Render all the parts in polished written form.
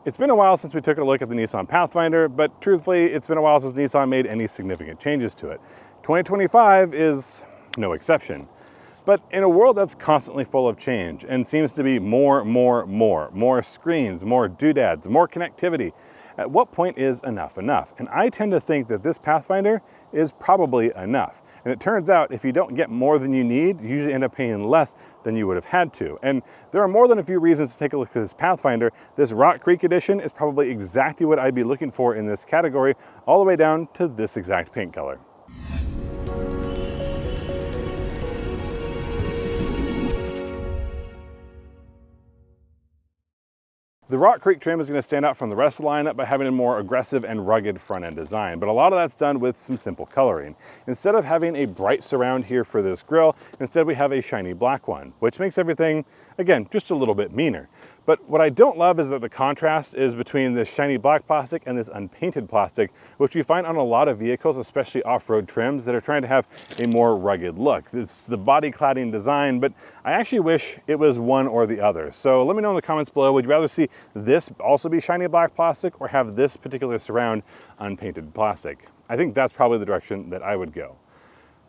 It's been a while since we took a look at the Nissan Pathfinder, but truthfully, it's been a while since Nissan made any significant changes to it. 2025 is no exception. But in a world that's constantly full of change and seems to be more screens, more doodads, more connectivity, at what point is enough enough? And I tend to think that this Pathfinder is probably enough. And it turns out if you don't get more than you need, you usually end up paying less than you would have had to. And there are more than a few reasons to take a look at this Pathfinder. This Rock Creek edition is probably exactly what I'd be looking for in this category, all the way down to this exact paint color. The Rock Creek trim is going to stand out from the rest of the lineup by having a more aggressive and rugged front end design, but a lot of that's done with some simple coloring. Instead of having a bright surround here for this grille, instead we have a shiny black one, which makes everything, again, just a little bit meaner. But what I don't love is that the contrast is between this shiny black plastic and this unpainted plastic, which we find on a lot of vehicles, especially off-road trims that are trying to have a more rugged look. It's the body cladding design, but I actually wish it was one or the other. So let me know in the comments below, would you rather see this also be shiny black plastic or have this particular surround unpainted plastic? I think that's probably the direction that I would go.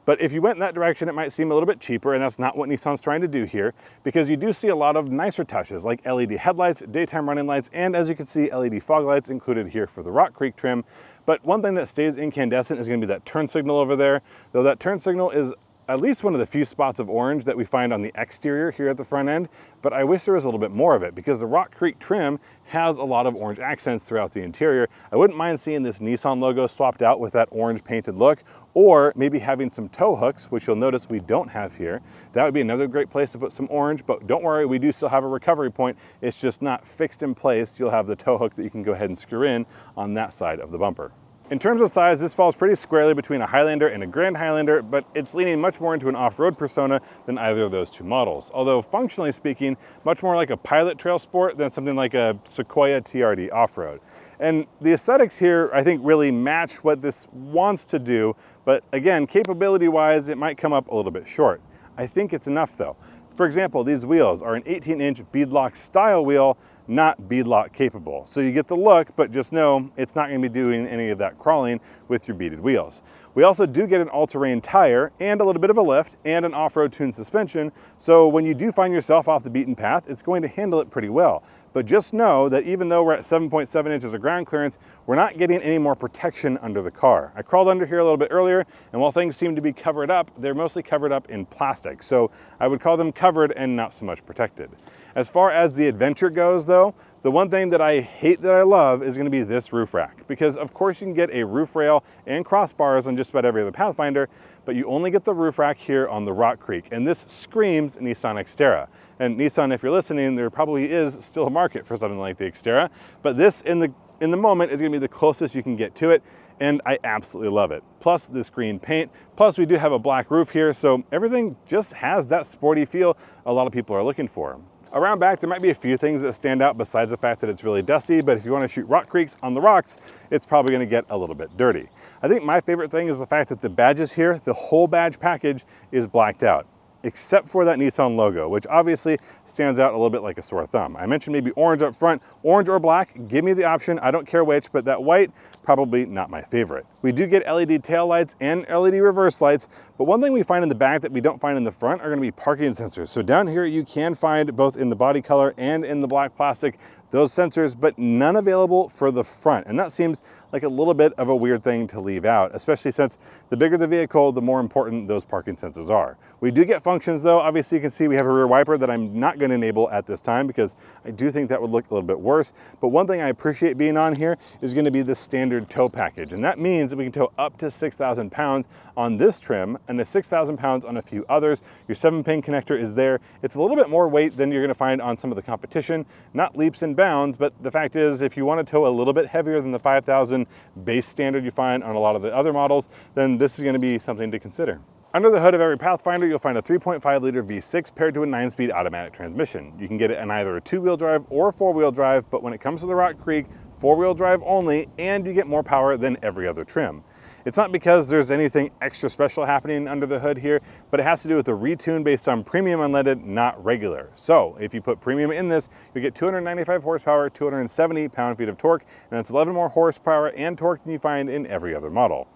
But if you went in that direction, it might seem a little bit cheaper, and that's not what Nissan's trying to do here, because you do see a lot of nicer touches like LED headlights, daytime running lights, and as you can see, LED fog lights included here for the Rock Creek trim. But one thing that stays incandescent is going to be that turn signal over there, though that turn signal is at least one of the few spots of orange that we find on the exterior here at the front end, but I wish there was a little bit more of it because the Rock Creek trim has a lot of orange accents throughout the interior. I wouldn't mind seeing this Nissan logo swapped out with that orange painted look, or maybe having some tow hooks, which you'll notice we don't have here. That would be another great place to put some orange, but don't worry, we do still have a recovery point. It's just not fixed in place. You'll have the tow hook that you can go ahead and screw in on that side of the bumper. In terms of size, this falls pretty squarely between a Highlander and a Grand Highlander, but it's leaning much more into an off-road persona than either of those two models. Although functionally speaking, much more like a Pilot Trail Sport than something like a Sequoia TRD off-road. And the aesthetics here, I think, really match what this wants to do, but again, capability-wise, it might come up a little bit short. I think it's enough though. For example, these wheels are an 18-inch beadlock style wheel, not beadlock capable. So you get the look, but just know it's not going to be doing any of that crawling with your beaded wheels. We also do get an all-terrain tire and a little bit of a lift and an off-road tuned suspension. So when you do find yourself off the beaten path, it's going to handle it pretty well. But just know that even though we're at 7.7 inches of ground clearance, we're not getting any more protection under the car. I crawled under here a little bit earlier, and while things seem to be covered up, they're mostly covered up in plastic. So I would call them covered and not so much protected. As far as the adventure goes though, the one thing that I hate that I love is going to be this roof rack, because of course you can get a roof rail and crossbars on just about every other Pathfinder, but you only get the roof rack here on the Rock Creek, and this screams Nissan Xterra. And Nissan, if you're listening, there probably is still a market for something like the Xterra, but this in the moment is going to be the closest you can get to it, and I absolutely love it. Plus this green paint, plus we do have a black roof here, so everything just has that sporty feel a lot of people are looking for. Around back, there might be a few things that stand out besides the fact that it's really dusty, but if you want to shoot Rock Creeks on the rocks, it's probably going to get a little bit dirty. I think my favorite thing is the fact that the badges here, the whole badge package is blacked out, except for that Nissan logo, which obviously stands out a little bit like a sore thumb. I mentioned maybe orange up front, orange or black, give me the option, I don't care which, but that white, probably not my favorite. We do get LED tail lights and LED reverse lights, but one thing we find in the back that we don't find in the front are going to be parking sensors. So down here you can find both in the body color and in the black plastic those sensors, but none available for the front. And that seems like a little bit of a weird thing to leave out, especially since the bigger the vehicle, the more important those parking sensors are. We do get functions though. Obviously you can see we have a rear wiper that I'm not going to enable at this time because I do think that would look a little bit worse. But one thing I appreciate being on here is going to be the standard tow package. And that means that we can tow up to 6,000 pounds on this trim and the 6,000 pounds on a few others. Your 7-pin connector is there. It's a little bit more weight than you're going to find on some of the competition, not leaps and bounds, but the fact is if you want to tow a little bit heavier than the 5,000 base standard you find on a lot of the other models, then this is going to be something to consider. Under the hood of every Pathfinder, you'll find a 3.5 liter V6 paired to a 9-speed automatic transmission. You can get it in either a 2-wheel drive or a 4-wheel drive, but when it comes to the Rock Creek, 4-wheel drive only, and you get more power than every other trim. It's not because there's anything extra special happening under the hood here, but it has to do with the retune based on premium unleaded, not regular. So if you put premium in this, you get 295 horsepower, 270 pound-feet of torque, and that's 11 more horsepower and torque than you find in every other model.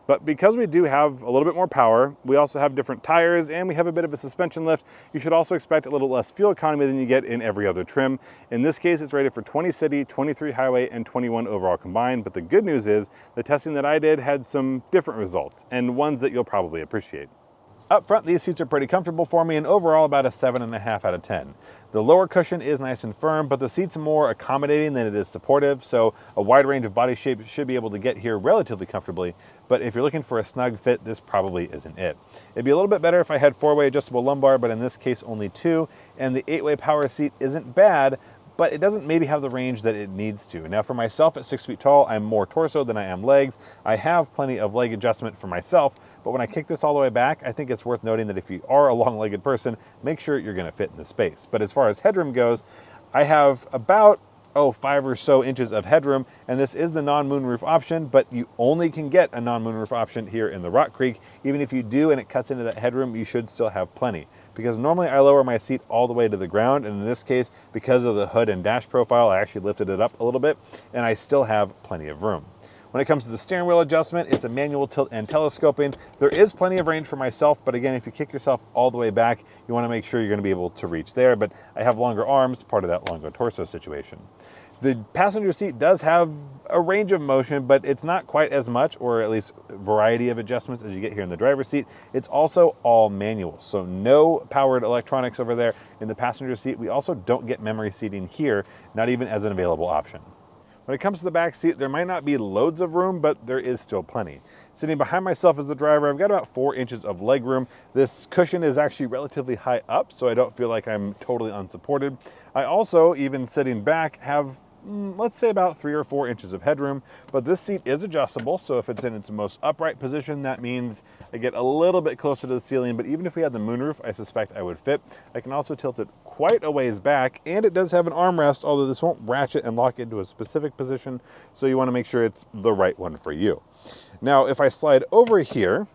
But because we do have a little bit more power, we also have different tires, and we have a bit of a suspension lift, you should also expect a little less fuel economy than you get in every other trim. In this case, it's rated for 20 city, 23 highway, and 21 overall combined. But the good news is the testing that I did had some different results, and ones that you'll probably appreciate. Up front, these seats are pretty comfortable for me, and overall about a 7.5 out of 10. The lower cushion is nice and firm, but the seat's more accommodating than it is supportive, so a wide range of body shapes should be able to get here relatively comfortably. But if you're looking for a snug fit, this probably isn't it. It'd be a little bit better if I had 4-way adjustable lumbar, but in this case only 2, and the 8-way power seat isn't bad, but it doesn't maybe have the range that it needs to. Now for myself at 6 feet tall, I'm more torso than I am legs. I have plenty of leg adjustment for myself, but when I kick this all the way back, I think it's worth noting that if you are a long-legged person, make sure you're gonna fit in the space. But as far as headroom goes, I have about 5 or so inches of headroom, and this is the non-moonroof option, but you only can get a non-moonroof option here in the Rock Creek. Even if you do and it cuts into that headroom, you should still have plenty, because normally I lower my seat all the way to the ground, and in this case, because of the hood and dash profile, I actually lifted it up a little bit, and I still have plenty of room. When it comes to the steering wheel adjustment, it's a manual tilt and telescoping. There is plenty of range for myself, but again, if you kick yourself all the way back, you want to make sure you're going to be able to reach there, but I have longer arms, part of that longer torso situation. The passenger seat does have a range of motion, but it's not quite as much, or at least variety of adjustments as you get here in the driver's seat. It's also all manual, so no powered electronics over there in the passenger seat. We also don't get memory seating here, not even as an available option. When it comes to the back seat, there might not be loads of room, but there is still plenty. Sitting behind myself as the driver, I've got about 4 inches of leg room. This cushion is actually relatively high up, so I don't feel like I'm totally unsupported. I also, even sitting back, have let's say about 3 or 4 inches of headroom, but this seat is adjustable, so if it's in its most upright position, that means I get a little bit closer to the ceiling, but even if we had the moonroof, I suspect I would fit. I can also tilt it quite a ways back, and it does have an armrest, although this won't ratchet and lock into a specific position, so you want to make sure it's the right one for you. Now, if I slide over here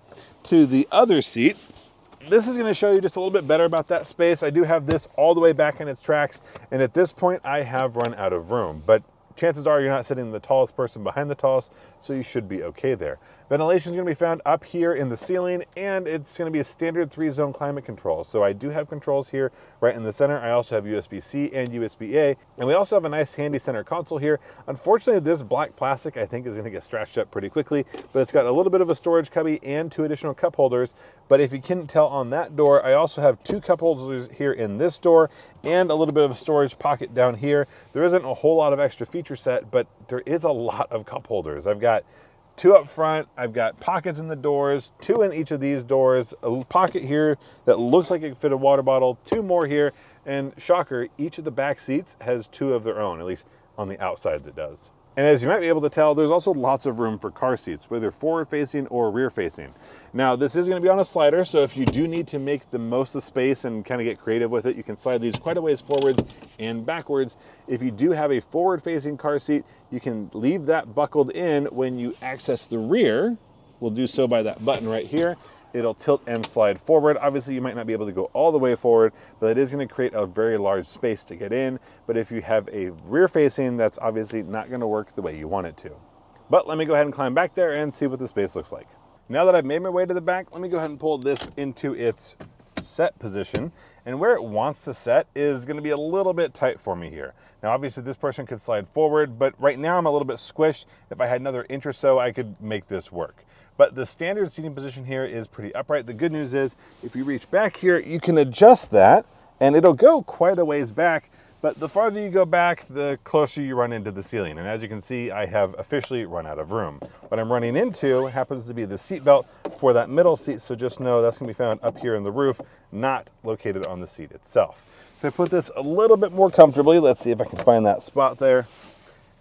to the other seat, this is going to show you just a little bit better about that space. I do have this all the way back in its tracks, and at this point I have run out of room, but chances are you're not sitting the tallest person behind the tallest, so you should be okay there. Ventilation is going to be found up here in the ceiling, and it's going to be a standard 3-zone climate control. So I do have controls here right in the center. I also have USB-C and USB-A, and we also have a nice handy center console here. Unfortunately, this black plastic I think is going to get scratched up pretty quickly, but it's got a little bit of a storage cubby and 2 additional cup holders. But if you couldn't tell on that door, I also have 2 cup holders here in this door and a little bit of a storage pocket down here. There isn't a whole lot of extra feature set, but there is a lot of cup holders. I've got 2 up front, I've got pockets in the doors, 2 in each of these doors, a pocket here that looks like it could fit a water bottle, 2 more here, and shocker, each of the back seats has 2 of their own, at least on the outsides it does. And as you might be able to tell, there's also lots of room for car seats, whether forward-facing or rear-facing. Now, this is going to be on a slider, so if you do need to make the most of space and kind of get creative with it, you can slide these quite a ways forwards and backwards. If you do have a forward-facing car seat, you can leave that buckled in when you access the rear. We'll do so by that button right here. It'll tilt and slide forward. Obviously, you might not be able to go all the way forward, but it is going to create a very large space to get in. But if you have a rear facing, that's obviously not going to work the way you want it to. But let me go ahead and climb back there and see what the space looks like. Now that I've made my way to the back, let me go ahead and pull this into its set position, and where it wants to set is going to be a little bit tight for me here. Now obviously this person could slide forward, but right now I'm a little bit squished. If I had another inch or so, I could make this work. But the standard seating position here is pretty upright. The good news is if you reach back here, you can adjust that and it'll go quite a ways back. But the farther you go back, the closer you run into the ceiling. And as you can see, I have officially run out of room. What I'm running into happens to be the seat belt for that middle seat. So just know that's gonna be found up here in the roof, not located on the seat itself. If I put this a little bit more comfortably, let's see if I can find that spot there.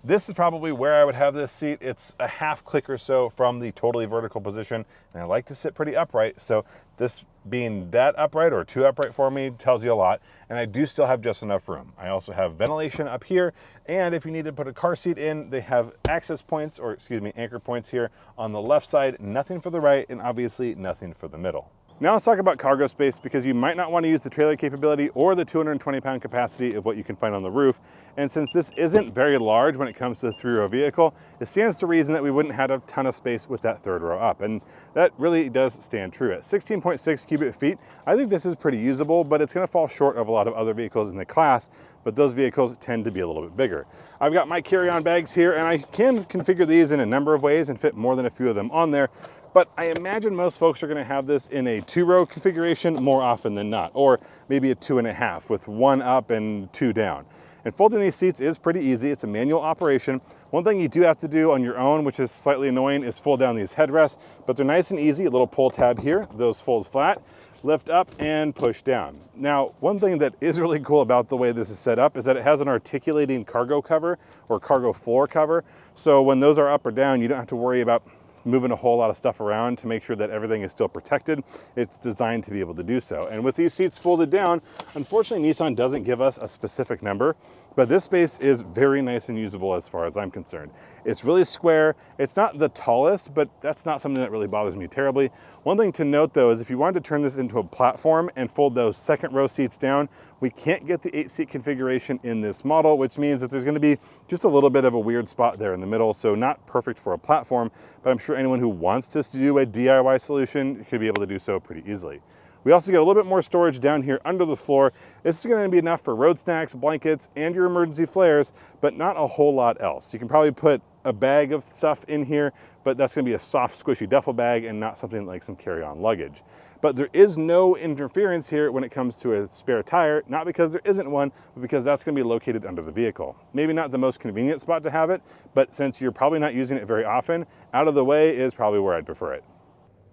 This is probably where I would have this seat. It's a half click or so from the totally vertical position, and I like to sit pretty upright, so this being that upright or too upright for me tells you a lot, and I do still have just enough room. I also have ventilation up here, and if you need to put a car seat in, they have access points, or excuse me, anchor points here on the left side, nothing for the right, and obviously nothing for the middle. Now let's talk about cargo space, because you might not want to use the trailer capability or the 220-pound capacity of what you can find on the roof. And since this isn't very large when it comes to a three-row vehicle, it stands to reason that we wouldn't have a ton of space with that third row up. And that really does stand true. At 16.6 cubic feet, I think this is pretty usable, but it's going to fall short of a lot of other vehicles in the class, but those vehicles tend to be a little bit bigger. I've got my carry-on bags here, and I can configure these in a number of ways and fit more than a few of them on there. But I imagine most folks are going to have this in a two-row configuration more often than not, or maybe a 2.5 with one up and two down. And folding these seats is pretty easy. It's a manual operation. One thing you do have to do on your own, which is slightly annoying, is fold down these headrests, but they're nice and easy. A little pull tab here, those fold flat, lift up and push down. Now, one thing that is really cool about the way this is set up is that it has an articulating cargo cover or cargo floor cover. So when those are up or down, you don't have to worry about moving a whole lot of stuff around to make sure that everything is still protected. It's designed to be able to do so. And with these seats folded down, unfortunately Nissan doesn't give us a specific number, but this space is very nice and usable as far as I'm concerned. It's really square. It's not the tallest, but that's not something that really bothers me terribly. One thing to note though is if you wanted to turn this into a platform and fold those second row seats down, we can't get the 8-seat configuration in this model, which means that there's going to be just a little bit of a weird spot there in the middle, so not perfect for a platform, but I'm sure anyone who wants to do a DIY solution should be able to do so pretty easily. We also get a little bit more storage down here under the floor. This is going to be enough for road snacks, blankets, and your emergency flares, but not a whole lot else. You can probably put a bag of stuff in here, but that's going to be a soft, squishy duffel bag and not something like some carry-on luggage. But there is no interference here when it comes to a spare tire, not because there isn't one, but because that's going to be located under the vehicle. Maybe not the most convenient spot to have it, but since you're probably not using it very often, out of the way is probably where I'd prefer it.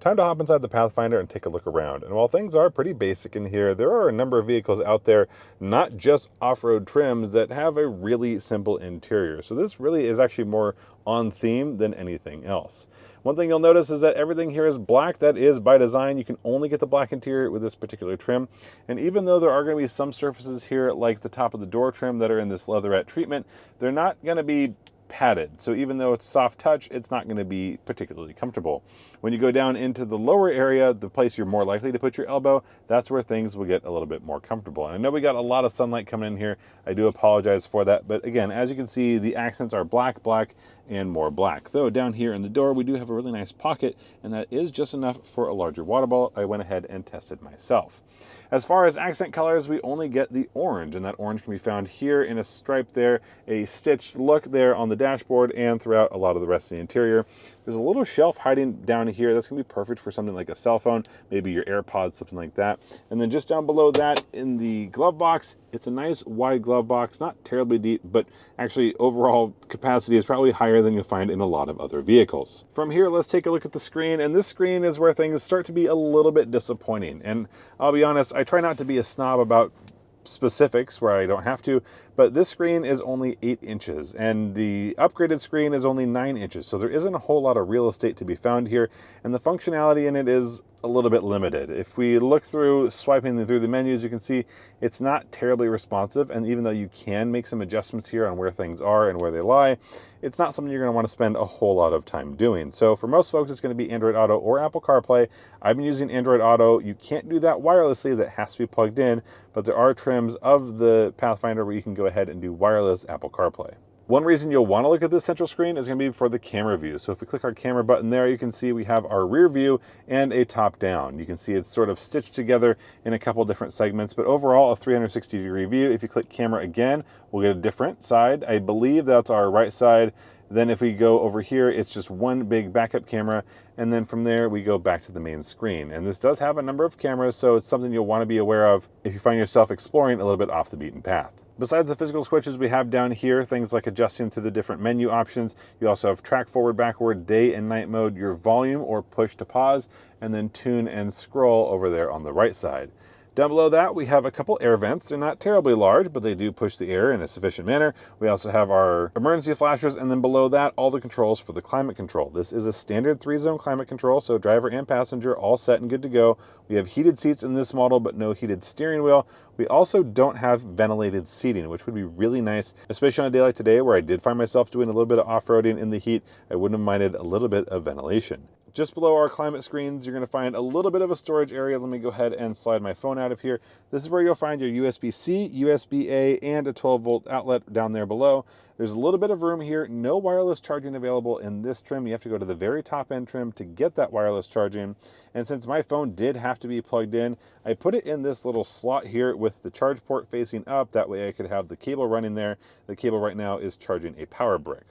Time to hop inside the Pathfinder and take a look around. And while things are pretty basic in here, there are a number of vehicles out there, not just off-road trims, that have a really simple interior. So this really is actually more on theme than anything else. One thing you'll notice is that everything here is black. That is by design. You can only get the black interior with this particular trim. And even though there are going to be some surfaces here, like the top of the door trim, that are in this leatherette treatment, they're not going to be padded. So even though it's soft touch, it's not going to be particularly comfortable. When you go down into the lower area, the place you're more likely to put your elbow, that's where things will get a little bit more comfortable. And I know we got a lot of sunlight coming in here. I do apologize for that. But again, as you can see, the accents are black, black, and more black. Though down here in the door, we do have a really nice pocket, and that is just enough for a larger water bottle. I went ahead and tested myself. As far as accent colors, we only get the orange, and that orange can be found here in a stripe there, a stitched look there on the dashboard, and throughout a lot of the rest of the interior. There's a little shelf hiding down here. That's going to be perfect for something like a cell phone, maybe your AirPods, something like that. And then just down below that in the glove box, it's a nice wide glove box, not terribly deep, but actually overall capacity is probably higher than you'll find in a lot of other vehicles. From here, let's take a look at the screen, and this screen is where things start to be a little bit disappointing. And I'll be honest, I try not to be a snob about specifics where I don't have to, but this screen is only 8 inches and the upgraded screen is only 9 inches. So there isn't a whole lot of real estate to be found here, and the functionality in it is a little bit limited. If we look through, swiping through the menus, you can see it's not terribly responsive, and even though you can make some adjustments here on where things are and where they lie, it's not something you're going to want to spend a whole lot of time doing. So for most folks, it's going to be Android Auto or Apple CarPlay. I've been using Android Auto. You can't do that wirelessly. That has to be plugged in, but there are trims of the Pathfinder where you can go ahead and do wireless Apple CarPlay. One reason you'll want to look at this central screen is going to be for the camera view. So if we click our camera button there, you can see we have our rear view and a top down. You can see it's sort of stitched together in a couple different segments, but overall a 360-degree view. If you click camera again, we'll get a different side. I believe that's our right side. Then if we go over here, it's just one big backup camera. And then from there, we go back to the main screen. And this does have a number of cameras, so it's something you'll want to be aware of if you find yourself exploring a little bit off the beaten path. Besides the physical switches we have down here, things like adjusting to the different menu options. You also have track forward, backward, day and night mode, your volume or push to pause, and then tune and scroll over there on the right side. Down below that, we have a couple air vents. They're not terribly large, but they do push the air in a sufficient manner. We also have our emergency flashers, and then below that, all the controls for the climate control. This is a standard 3-zone climate control, so driver and passenger all set and good to go. We have heated seats in this model, but no heated steering wheel. We also don't have ventilated seating, which would be really nice, especially on a day like today where I did find myself doing a little bit of off-roading in the heat. I wouldn't have minded a little bit of ventilation. Just below our climate screens, you're going to find a little bit of a storage area. Let me go ahead and slide my phone out of here. This is where you'll find your USB-C, USB-A, and a 12-volt outlet down there below. There's a little bit of room here. No wireless charging available in this trim. You have to go to the very top end trim to get that wireless charging. And since my phone did have to be plugged in, I put it in this little slot here with the charge port facing up. That way I could have the cable running there. The cable right now is charging a power brick.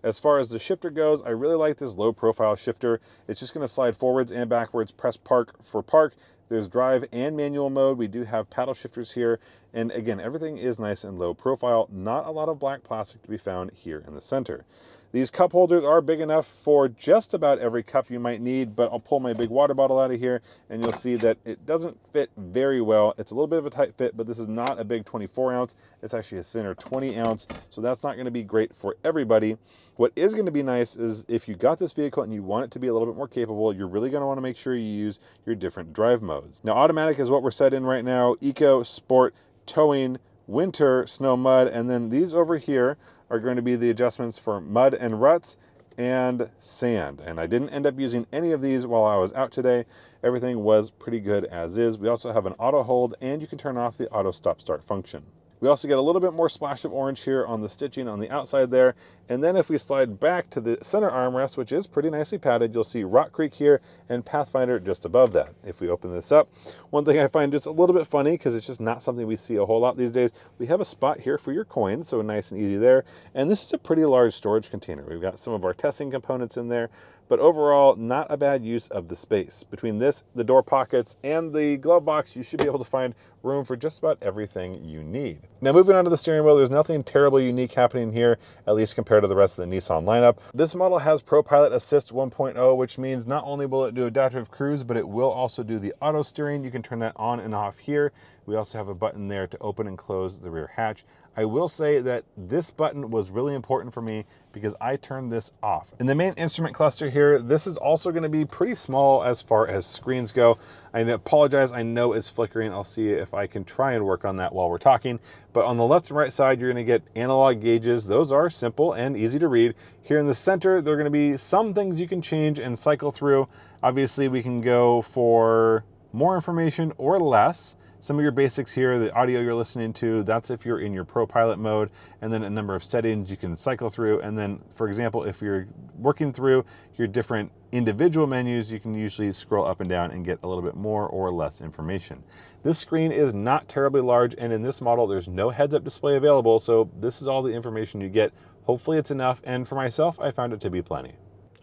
As far as the shifter goes, I really like this low profile shifter. It's just going to slide forwards and backwards, press park for park. There's drive and manual mode. We do have paddle shifters here. And again, everything is nice and low profile. Not a lot of black plastic to be found here in the center. These cup holders are big enough for just about every cup you might need, but I'll pull my big water bottle out of here and you'll see that it doesn't fit very well. It's a little bit of a tight fit, but this is not a big 24 ounce. It's actually a thinner 20 ounce. So that's not going to be great for everybody. What is going to be nice is if you got this vehicle and you want it to be a little bit more capable, you're really going to want to make sure you use your different drive modes. Now, automatic is what we're set in right now. Eco, sport, towing, winter, snow, mud, and then these over here are going to be the adjustments for mud and ruts and sand. And I didn't end up using any of these while I was out today. Everything was pretty good as is. We also have an auto hold, and you can turn off the auto stop start function. We also get a little bit more splash of orange here on the stitching on the outside there. And then if we slide back to the center armrest, which is pretty nicely padded, you'll see Rock Creek here and Pathfinder just above that. If we open this up, one thing I find just a little bit funny, because it's just not something we see a whole lot these days, we have a spot here for your coins, so nice and easy there. And this is a pretty large storage container. We've got some of our testing components in there, but overall, not a bad use of the space. Between this, the door pockets, and the glove box, you should be able to find room for just about everything you need. Now, moving on to the steering wheel, there's nothing terribly unique happening here, at least compared to the rest of the Nissan lineup. This model has ProPilot Assist 1.0, which means not only will it do adaptive cruise, but it will also do the auto steering. You can turn that on and off here. We also have a button there to open and close the rear hatch. I will say that this button was really important for me because I turned this off. In the main instrument cluster here, this is also going to be pretty small as far as screens go. I apologize, I know it's flickering. I'll see if I can try and work on that while we're talking. But on the left and right side, you're going to get analog gauges. Those are simple and easy to read. Here in the center, there are going to be some things you can change and cycle through. Obviously, we can go for more information or less. Some of your basics here, the audio you're listening to, that's if you're in your ProPilot mode, and then a number of settings you can cycle through. And then, for example, if you're working through your different individual menus, you can usually scroll up and down and get a little bit more or less information. This screen is not terribly large, and in this model, there's no heads-up display available, so this is all the information you get. Hopefully it's enough, and for myself, I found it to be plenty.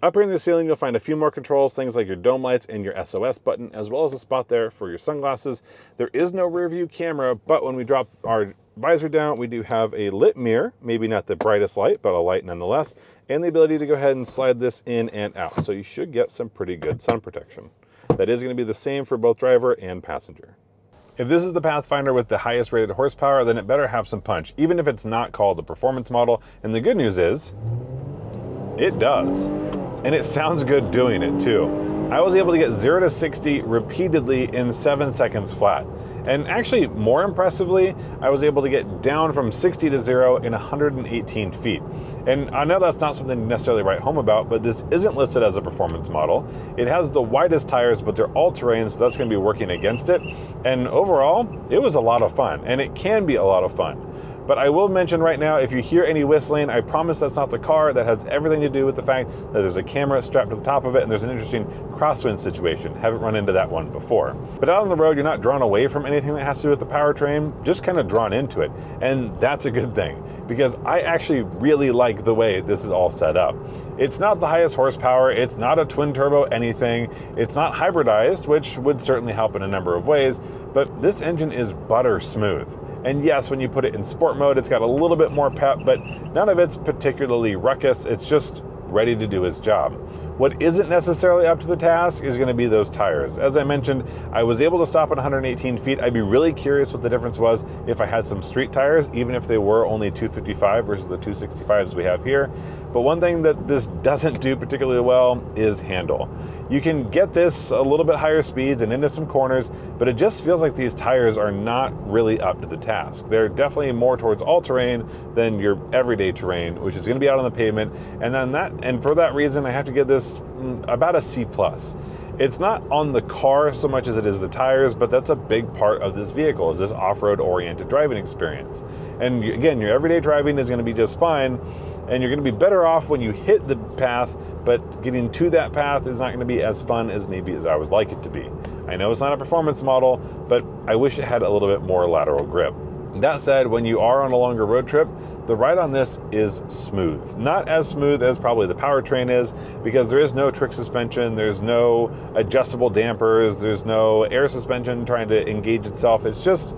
Up here in the ceiling, you'll find a few more controls, things like your dome lights and your SOS button, as well as a spot there for your sunglasses. There is no rear view camera, but when we drop our visor down, we do have a lit mirror, maybe not the brightest light, but a light nonetheless, and the ability to go ahead and slide this in and out. So you should get some pretty good sun protection. That is going to be the same for both driver and passenger. If this is the Pathfinder with the highest rated horsepower, then it better have some punch, even if it's not called the performance model. And the good news is, it does. And it sounds good doing it too. I was able to get 0 to 60 repeatedly in 7 seconds flat. And actually, more impressively, I was able to get down from 60 to 0 in 118 feet. And I know that's not something to necessarily write home about, but this isn't listed as a performance model. It has the widest tires, but they're all-terrain, so that's going to be working against it. And overall, it was a lot of fun, and it can be a lot of fun. But I will mention right now, if you hear any whistling, I promise that's not the car. That has everything to do with the fact that there's a camera strapped to the top of it, and there's an interesting crosswind situation. Haven't run into that one before. But out on the road, you're not drawn away from anything that has to do with the powertrain, just kind of drawn into it. And that's a good thing, because I actually really like the way this is all set up. It's not the highest horsepower, it's not a twin turbo anything, it's not hybridized, which would certainly help in a number of ways, but this engine is butter smooth. And yes, when you put it in sport mode, it's got a little bit more pep, but none of it's particularly ruckus. It's just ready to do its job. What isn't necessarily up to the task is going to be those tires. As I mentioned, I was able to stop at 118 feet. I'd be really curious what the difference was if I had some street tires, even if they were only 255 versus the 265s we have here. But one thing that this doesn't do particularly well is handle. You can get this a little bit higher speeds and into some corners, but it just feels like these tires are not really up to the task. They're definitely more towards all-terrain than your everyday terrain, which is going to be out on the pavement. And for that reason, I have to give this about a C+. It's not on the car so much as it is the tires, but that's a big part of this vehicle, is this off-road oriented driving experience. And again, your everyday driving is going to be just fine, and you're going to be better off when you hit the path, but getting to that path is not going to be as fun as maybe as I would like it to be. I know it's not a performance model, but I wish it had a little bit more lateral grip. That said, when you are on a longer road trip, the ride on this is smooth. Not as smooth as probably the Powertrain is, because there is no trick suspension, there's no adjustable dampers, there's no air suspension trying to engage itself. It's just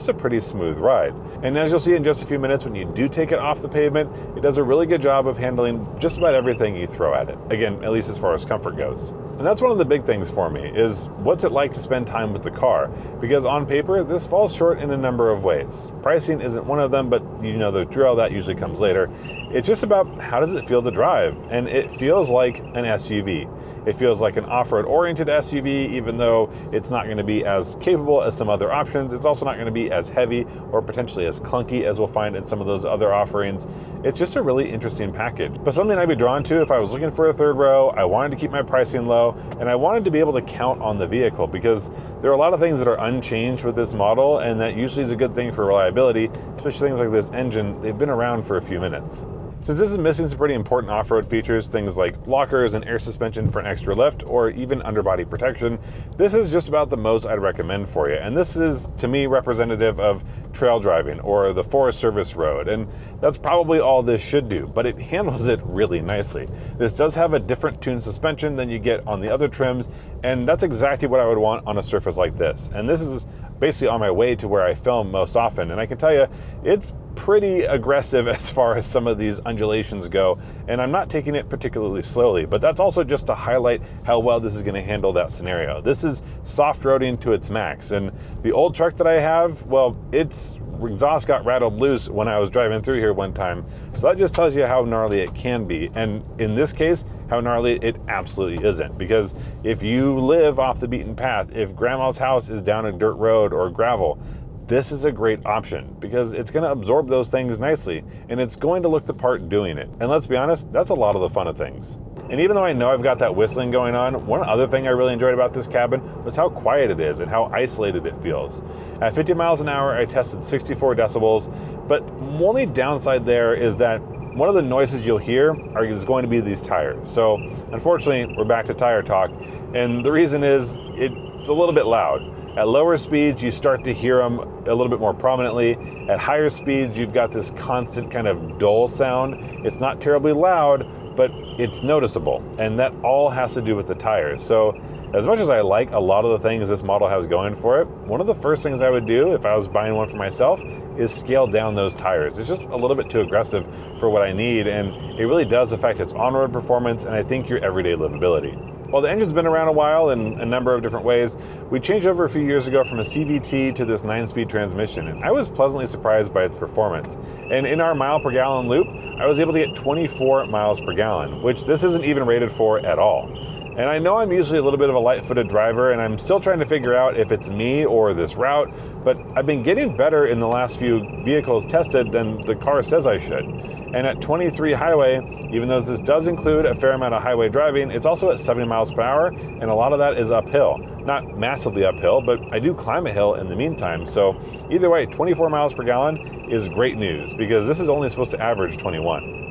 a pretty smooth ride. And as you'll see in just a few minutes, when you do take it off the pavement, it does a really good job of handling just about everything you throw at it. Again, at least as far as comfort goes. And that's one of the big things for me, is what's it like to spend time with the car? Because on paper, this falls short in a number of ways. Pricing isn't one of them, but you know the drill, that usually comes later. It's just about how does it feel to drive? And it feels like an SUV. It feels like an off-road oriented SUV, even though it's not going to be as capable as some other options. It's also not going to be as heavy or potentially as clunky as we'll find in some of those other offerings. It's just a really interesting package, but something I'd be drawn to if I was looking for a third row. I wanted to keep my pricing low, and I wanted to be able to count on the vehicle, because there are a lot of things that are unchanged with this model, and that usually is a good thing for reliability, especially things like this engine. They've been around for a few minutes. Since this is missing some pretty important off-road features, things like lockers and air suspension for an extra lift, or even underbody protection, this is just about the most I'd recommend for you. And this is, to me, representative of trail driving or the Forest Service road, and that's probably all this should do, but it handles it really nicely. This does have a different tuned suspension than you get on the other trims, and that's exactly what I would want on a surface like this. And this is basically on my way to where I film most often, and I can tell you, it's pretty aggressive as far as some of these undulations go, and I'm not taking it particularly slowly, but that's also just to highlight how well this is going to handle that scenario. This is soft roading to its max, and the old truck that I have, well, its exhaust got rattled loose when I was driving through here one time, so that just tells you how gnarly it can be. And in this case, how gnarly it absolutely isn't, because if you live off the beaten path, if grandma's house is down a dirt road or gravel, this is a great option, because it's going to absorb those things nicely, and it's going to look the part doing it. And let's be honest, that's a lot of the fun of things. And even though I know I've got that whistling going on, one other thing I really enjoyed about this cabin was how quiet it is and how isolated it feels. At 50 miles an hour, I tested 64 decibels, but only downside there is that one of the noises you'll hear is going to be these tires. So unfortunately, we're back to tire talk, and the reason is it's a little bit loud. At lower speeds, you start to hear them a little bit more prominently. At higher speeds, you've got this constant kind of dull sound. It's not terribly loud, but it's noticeable, and that all has to do with the tires. So as much as I like a lot of the things this model has going for it, one of the first things I would do if I was buying one for myself is scale down those tires. It's just a little bit too aggressive for what I need, and it really does affect its on-road performance and I think your everyday livability. While the engine's been around a while in a number of different ways, we changed over a few years ago from a CVT to this 9-speed transmission, and I was pleasantly surprised by its performance. And in our mile per gallon loop, I was able to get 24 miles per gallon, which this isn't even rated for at all. And I know I'm usually a little bit of a light-footed driver, and I'm still trying to figure out if it's me or this route, but I've been getting better in the last few vehicles tested than the car says I should. And at 23 highway, even though this does include a fair amount of highway driving, it's also at 70 miles per hour, and a lot of that is uphill. Not massively uphill, but I do climb a hill in the meantime. So either way, 24 miles per gallon is great news, because this is only supposed to average 21.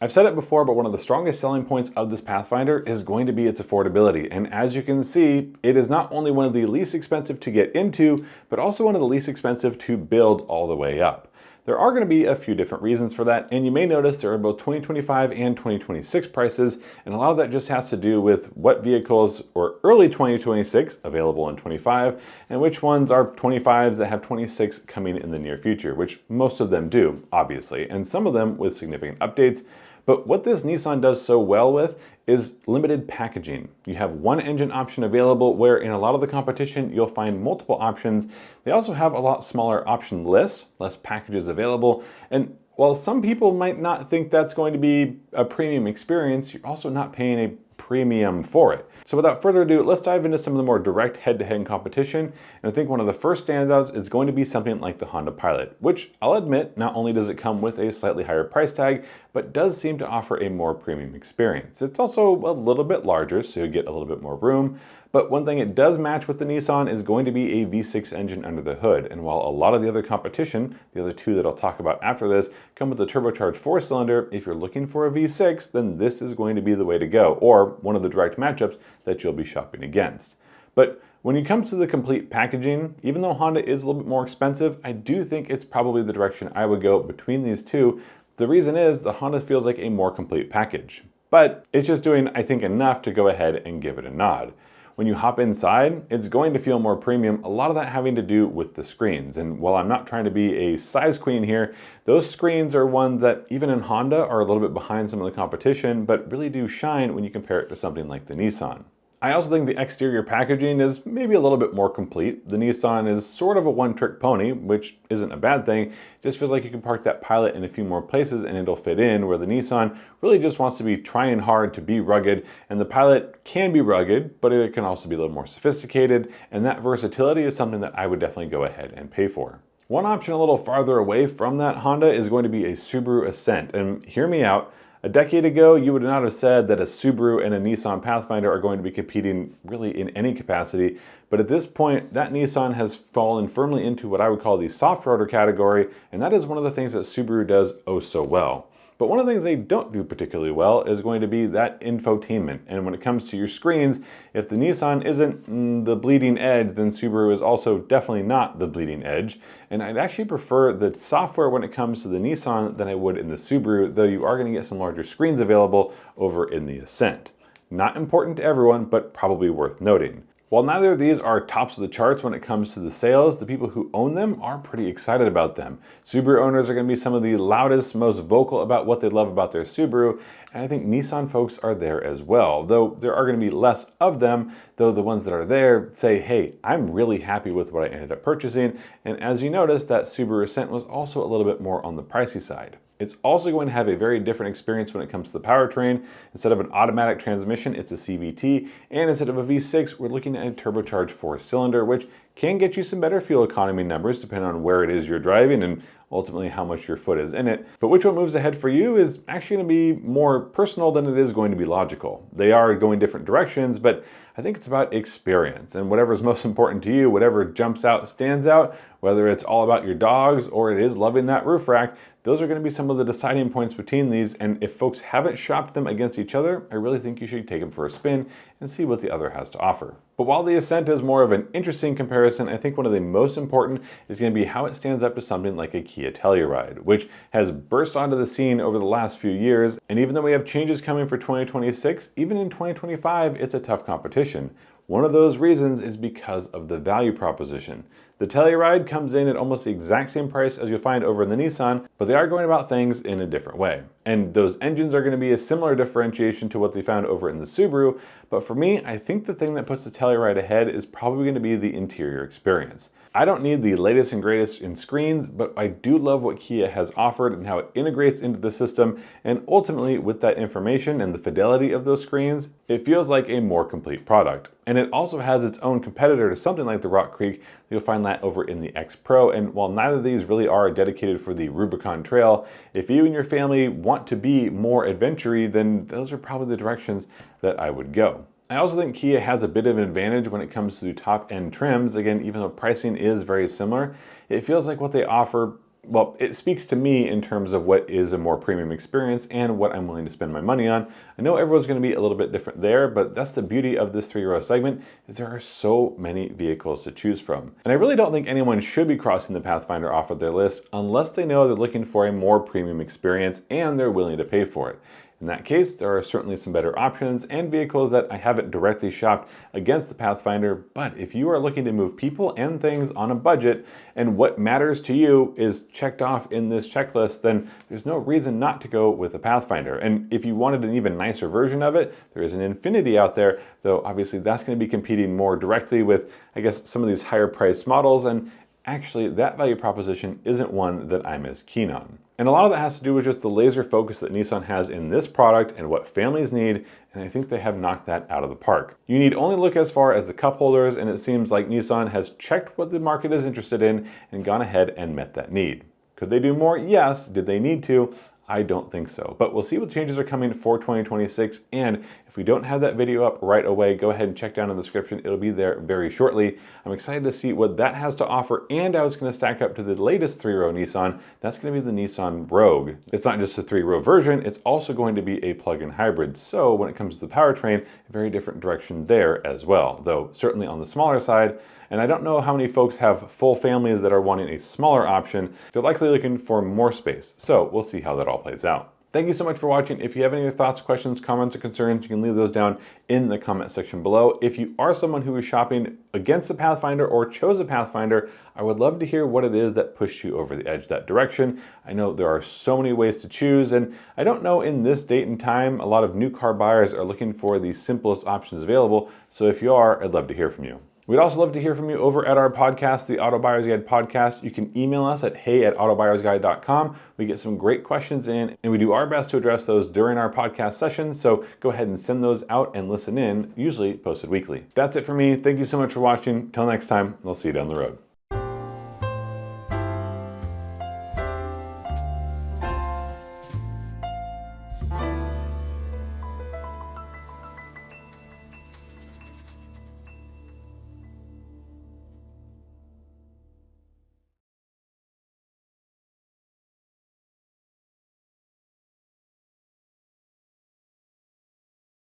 I've said it before, but one of the strongest selling points of this Pathfinder is going to be its affordability. And as you can see, it is not only one of the least expensive to get into, but also one of the least expensive to build all the way up. There are going to be a few different reasons for that, and you may notice there are both 2025 and 2026 prices, and a lot of that just has to do with what vehicles are early 2026 available in 25, and which ones are 25s that have 26 coming in the near future, which most of them do, obviously, and some of them with significant updates. But what this Nissan does so well with is limited packaging. You have one engine option available, where in a lot of the competition you'll find multiple options. They also have a lot smaller option lists, less packages available, and while some people might not think that's going to be a premium experience, you're also not paying a premium for it. So without further ado, let's dive into some of the more direct head-to-head competition. And I think one of the first standouts is going to be something like the Honda Pilot, which I'll admit, not only does it come with a slightly higher price tag, but does seem to offer a more premium experience. It's also a little bit larger, so you get a little bit more room. But one thing it does match with the Nissan is going to be a V6 engine under the hood. And while a lot of the other competition, the other two that I'll talk about after this, come with a turbocharged 4-cylinder, if you're looking for a V6, then this is going to be the way to go, or one of the direct matchups that you'll be shopping against. But when it comes to the complete packaging, even though Honda is a little bit more expensive, I do think it's probably the direction I would go between these two. The reason is the Honda feels like a more complete package. But it's just doing, I think, enough to go ahead and give it a nod. When you hop inside, it's going to feel more premium, a lot of that having to do with the screens. And while I'm not trying to be a size queen here, those screens are ones that even in Honda are a little bit behind some of the competition, but really do shine when you compare it to something like the Nissan. I also think the exterior packaging is maybe a little bit more complete. The Nissan is sort of a one-trick pony, which isn't a bad thing. It just feels like you can park that Pilot in a few more places and it'll fit in, where the Nissan really just wants to be trying hard to be rugged, and the Pilot can be rugged, but it can also be a little more sophisticated, and that versatility is something that I would definitely go ahead and pay for. One option a little farther away from that Honda is going to be a Subaru Ascent, and hear me out. A decade ago, you would not have said that a Subaru and a Nissan Pathfinder are going to be competing really in any capacity, but at this point, that Nissan has fallen firmly into what I would call the soft-roader category, and that is one of the things that Subaru does oh so well. But one of the things they don't do particularly well is going to be that infotainment. And when it comes to your screens, if the Nissan isn't the bleeding edge, then Subaru is also definitely not the bleeding edge. And I'd actually prefer the software when it comes to the Nissan than I would in the Subaru, though you are going to get some larger screens available over in the Ascent. Not important to everyone, but probably worth noting. While neither of these are tops of the charts when it comes to the sales, the people who own them are pretty excited about them. Subaru owners are going to be some of the loudest, most vocal about what they love about their Subaru, and I think Nissan folks are there as well, though there are going to be less of them, though the ones that are there say, hey, I'm really happy with what I ended up purchasing, and as you notice, that Subaru Ascent was also a little bit more on the pricey side. It's also going to have a very different experience when it comes to the powertrain. Instead of an automatic transmission, it's a CVT, and instead of a V6, we're looking at a turbocharged 4-cylinder, which can get you some better fuel economy numbers depending on where it is you're driving and ultimately how much your foot is in it. But which one moves ahead for you is actually going to be more personal than it is going to be logical. They are going different directions, but I think it's about experience, and whatever is most important to you, whatever jumps out, stands out, whether it's all about your dogs or it is loving that roof rack, those are going to be some of the deciding points between these, and if folks haven't shopped them against each other, I really think you should take them for a spin and see what the other has to offer. But while the Ascent is more of an interesting comparison, I think one of the most important is going to be how it stands up to something like a Kia Telluride, which has burst onto the scene over the last few years, and even though we have changes coming for 2026, even in 2025, it's a tough competition. One of those reasons is because of the value proposition. The Telluride comes in at almost the exact same price as you'll find over in the Nissan, but they are going about things in a different way. And those engines are going to be a similar differentiation to what they found over in the Subaru, but for me, I think the thing that puts the Telluride ahead is probably going to be the interior experience. I don't need the latest and greatest in screens, but I do love what Kia has offered and how it integrates into the system, and ultimately with that information and the fidelity of those screens, it feels like a more complete product. And it also has its own competitor to something like the Rock Creek. You'll find that over in the X Pro, and while neither of these really are dedicated for the Rubicon Trail, if you and your family want to be more adventure-y, then those are probably the directions that I would go. I also think Kia has a bit of an advantage when it comes to top-end trims. Again, even though pricing is very similar, it feels like what they offer, well, it speaks to me in terms of what is a more premium experience and what I'm willing to spend my money on. I know everyone's going to be a little bit different there, but that's the beauty of this 3-row segment, is there are so many vehicles to choose from. And I really don't think anyone should be crossing the Pathfinder off of their list unless they know they're looking for a more premium experience and they're willing to pay for it. In that case, there are certainly some better options and vehicles that I haven't directly shopped against the Pathfinder, but if you are looking to move people and things on a budget, and what matters to you is checked off in this checklist, then there's no reason not to go with the Pathfinder. And if you wanted an even nicer version of it, there is an Infinity out there, though obviously that's going to be competing more directly with, I guess, some of these higher priced models, and actually that value proposition isn't one that I'm as keen on. And a lot of that has to do with just the laser focus that Nissan has in this product and what families need, and I think they have knocked that out of the park. You need only look as far as the cup holders, and it seems like Nissan has checked what the market is interested in and gone ahead and met that need. Could they do more? Yes. Did they need to? I don't think so, but we'll see what changes are coming for 2026, and if we don't have that video up right away, go ahead and check down in the description. It'll be there very shortly. I'm excited to see what that has to offer, and I was going to stack up to the latest 3-row Nissan. That's going to be the Nissan Rogue. It's not just a 3-row version, it's also going to be a plug-in hybrid, so when it comes to the powertrain, a very different direction there as well, though certainly on the smaller side. And I don't know how many folks have full families that are wanting a smaller option. They're likely looking for more space. So we'll see how that all plays out. Thank you so much for watching. If you have any other thoughts, questions, comments, or concerns, you can leave those down in the comment section below. If you are someone who is shopping against a Pathfinder or chose a Pathfinder, I would love to hear what it is that pushed you over the edge that direction. I know there are so many ways to choose, and I don't know in this date and time, a lot of new car buyers are looking for the simplest options available. So if you are, I'd love to hear from you. We'd also love to hear from you over at our podcast, the Auto Buyer's Guide podcast. You can email us at hey@autobuyersguide.com. We get some great questions in, and we do our best to address those during our podcast sessions. So go ahead and send those out and listen in, usually posted weekly. That's it for me. Thank you so much for watching. Till next time, I'll see you down the road.